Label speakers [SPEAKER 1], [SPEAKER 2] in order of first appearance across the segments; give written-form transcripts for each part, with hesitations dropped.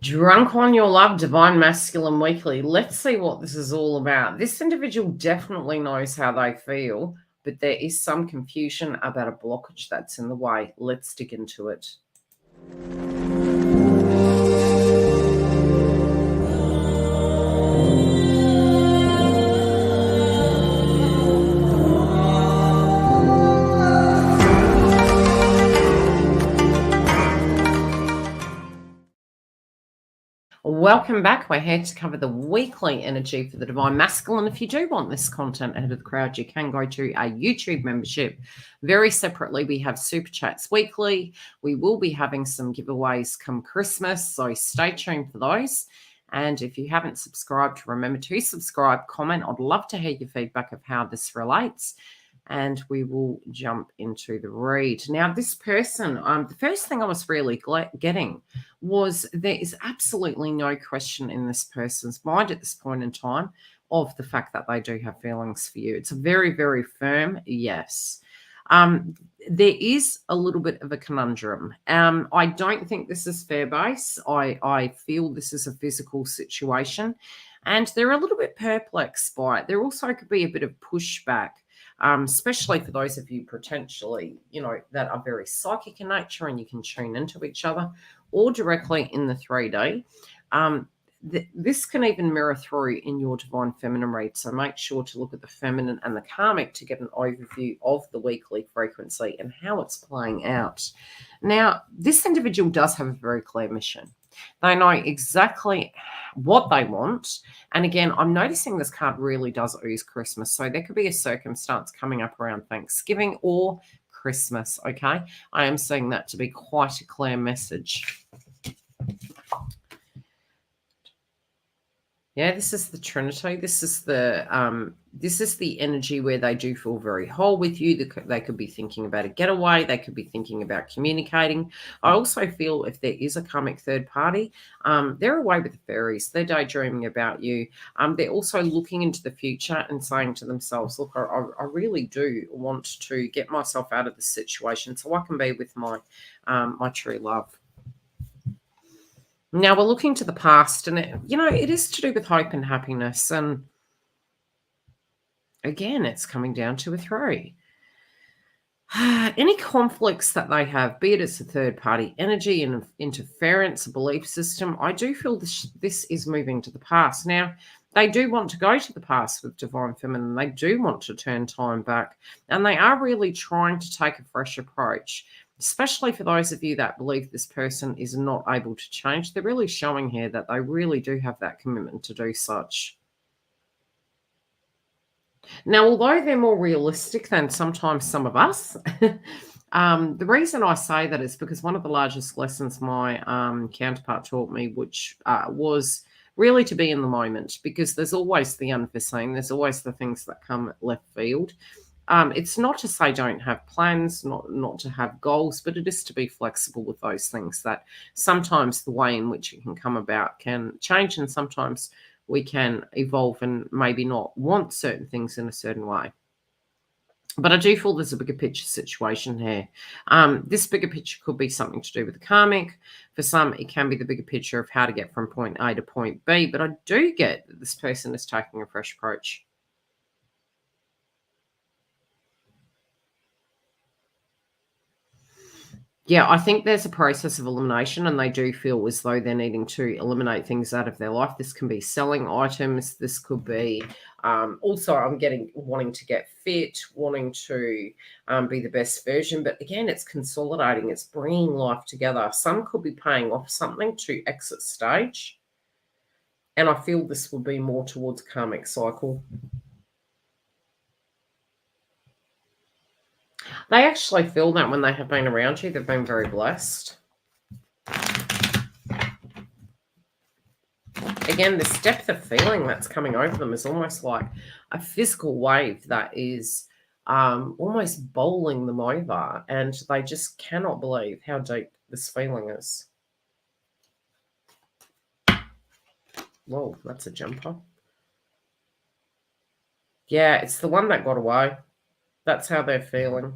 [SPEAKER 1] Drunk on your love, divine masculine weekly. Let's see what this is all about. This individual definitely knows how they feel, but there is some confusion about a blockage that's in the way. Let's dig into it. Welcome back. We're here to cover the weekly energy for the divine masculine. If you do want this content ahead of the crowd, you can go to a YouTube membership. Very separately, we have super chats weekly. We will be having some giveaways come Christmas, so stay tuned for those. And if you haven't subscribed, remember to subscribe, comment. I'd love to hear your feedback of how this relates. And we will jump into the read. Now, this person, the first thing I was really getting was there is absolutely no question in this person's mind at this point in time of the fact that they do have feelings for you. It's a very, very firm yes. There is a little bit of a conundrum. I don't think this is fair base. I feel this is a physical situation, and they're a little bit perplexed by it. There also could be a bit of pushback. Especially for those of you potentially, that are very psychic in nature and you can tune into each other, or directly in the 3D. This can even mirror through in your divine feminine read. So make sure to look at the feminine and the karmic to get an overview of the weekly frequency and how it's playing out. Now, this individual does have a very clear mission. They know exactly what they want. And again, I'm noticing this card really does ooze Christmas. So there could be a circumstance coming up around Thanksgiving or Christmas, okay? I am seeing that to be quite a clear message. Yeah, this is the Trinity. This is the energy where they do feel very whole with you. They could be thinking about a getaway. They could be thinking about communicating. I also feel if there is a karmic third party, they're away with the fairies. They're daydreaming about you. They're also looking into the future and saying to themselves, look, I really do want to get myself out of this situation so I can be with my true love. Now we're looking to the past, and it is to do with hope and happiness. And again, it's coming down to a 3. Any conflicts that they have, be it as a third party energy and interference, a belief system, I do feel this is moving to the past. Now, they do want to go to the past with divine feminine. They do want to turn time back, and they are really trying to take a fresh approach. Especially for those of you that believe this person is not able to change. They're really showing here that they really do have that commitment to do such. Now, although they're more realistic than sometimes some of us, the reason I say that is because one of the largest lessons my counterpart taught me, which was really to be in the moment, because there's always the unforeseen. There's always the things that come left field. It's not to say don't have plans, not to have goals, but it is to be flexible with those things, that sometimes the way in which it can come about can change, and sometimes we can evolve and maybe not want certain things in a certain way. But I do feel there's a bigger picture situation here. This bigger picture could be something to do with the karmic. For some, it can be the bigger picture of how to get from point A to point B. But I do get that this person is taking a fresh approach. Yeah, I think there's a process of elimination, and they do feel as though they're needing to eliminate things out of their life. This can be selling items. This could be also I'm wanting to get fit, wanting to be the best version. But again, it's consolidating. It's bringing life together. Some could be paying off something to exit stage. And I feel this will be more towards karmic cycle. They actually feel that when they have been around you, they've been very blessed. Again, this depth of feeling that's coming over them is almost like a physical wave that is almost bowling them over, and they just cannot believe how deep this feeling is. Whoa, that's a jumper. Yeah, it's the one that got away. That's how they're feeling.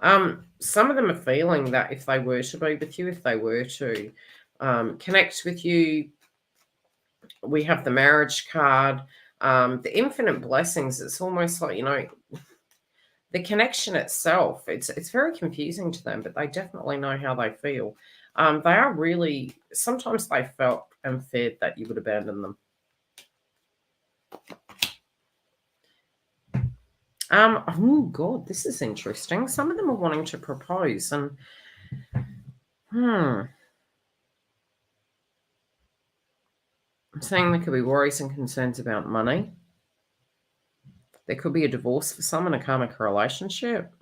[SPEAKER 1] Some of them are feeling that if they were to be with you, if they were to connect with you. We have the marriage card, the infinite blessings. It's almost like, the connection itself, it's very confusing to them, but they definitely know how they feel. They are really, sometimes they felt and feared that you would abandon them. Oh God, this is interesting. Some of them are wanting to propose, and I'm saying there could be worries and concerns about money. There could be a divorce for some in a karmic relationship.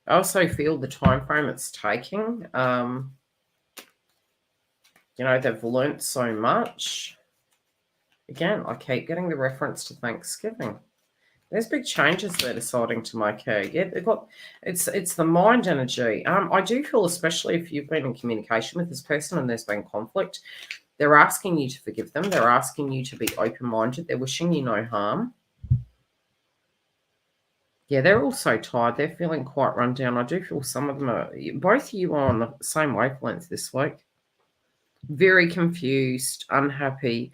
[SPEAKER 1] I also feel the time frame it's taking. They've learnt so much. Again, I keep getting the reference to Thanksgiving. There's big changes they're deciding to make here. Yeah, it's the mind energy. I do feel, especially if you've been in communication with this person and there's been conflict, they're asking you to forgive them. They're asking you to be open-minded. They're wishing you no harm. Yeah, they're also tired. They're feeling quite run down. I do feel some of them are, both of you are on the same wavelength this week. Very confused, unhappy.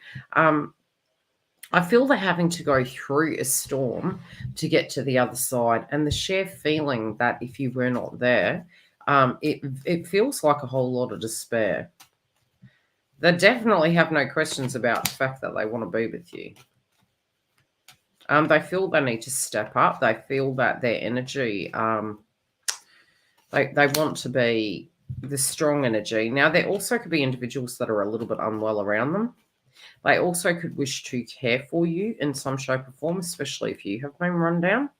[SPEAKER 1] I feel they're having to go through a storm to get to the other side, and the sheer feeling that if you were not there, it feels like a whole lot of despair. They definitely have no questions about the fact that they want to be with you. They feel they need to step up. They feel that their energy, they want to be the strong energy. Now, there also could be individuals that are a little bit unwell around them. They also could wish to care for you in some shape or form, especially if you have been run down.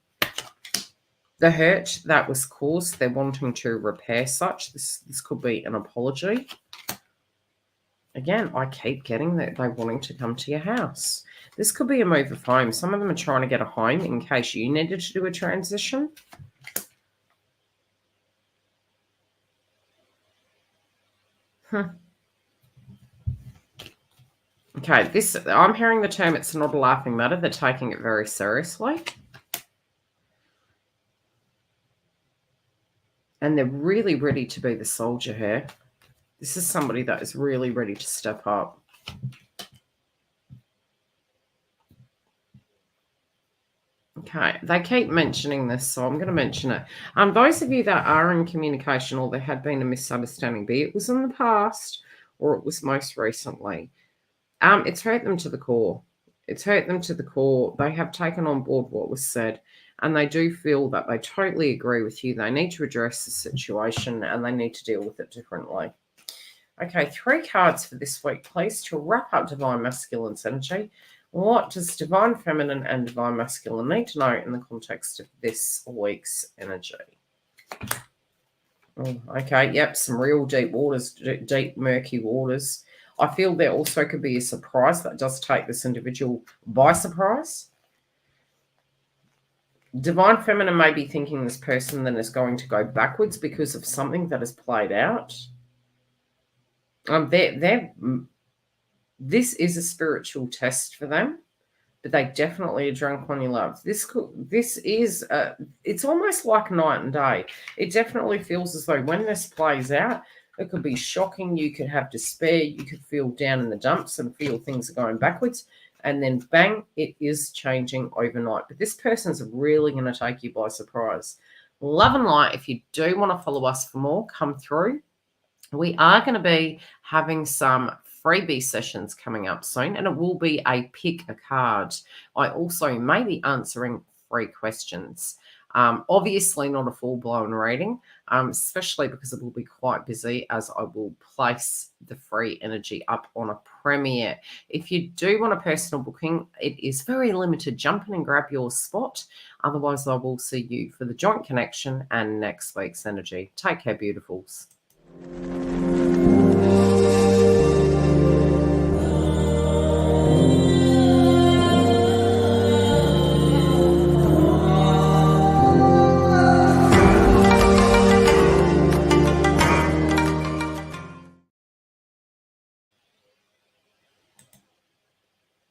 [SPEAKER 1] The hurt that was caused, they're wanting to repair such. This could be an apology. Again, I keep getting that they're wanting to come to your house. This could be a move of home. Some of them are trying to get a home in case you needed to do a transition. Okay, I'm hearing the term, it's not a laughing matter. They're taking it very seriously. And they're really ready to be the soldier here. This is somebody that is really ready to step up. Okay, they keep mentioning this, so I'm going to mention it. Those of you that are in communication or there had been a misunderstanding, be it was in the past or it was most recently, it's hurt them to the core. It's hurt them to the core. They have taken on board what was said, and they do feel that they totally agree with you. They need to address the situation and they need to deal with it differently. Okay, 3 cards for this week, please, to wrap up Divine Masculine's energy. What does Divine Feminine and Divine Masculine need to know in the context of this week's energy? Okay, yep, some real deep waters, deep, murky waters. I feel there also could be a surprise that does take this individual by surprise. Divine Feminine may be thinking this person then is going to go backwards because of something that has played out. This is a spiritual test for them, but they definitely are drunk on your love. It's almost like night and day. It definitely feels as though when this plays out, it could be shocking. You could have despair. You could feel down in the dumps and feel things are going backwards. And then bang, it is changing overnight. But this person's really going to take you by surprise. Love and light. If you do want to follow us for more, come through. We are going to be having some freebie sessions coming up soon, and it will be a pick a card. I also may be answering 3 questions. Obviously not a full-blown reading, especially because it will be quite busy as I will place the free energy up on a premiere. If you do want a personal booking, it is very limited. Jump in and grab your spot. Otherwise, I will see you for the joint connection and next week's energy. Take care, beautifuls.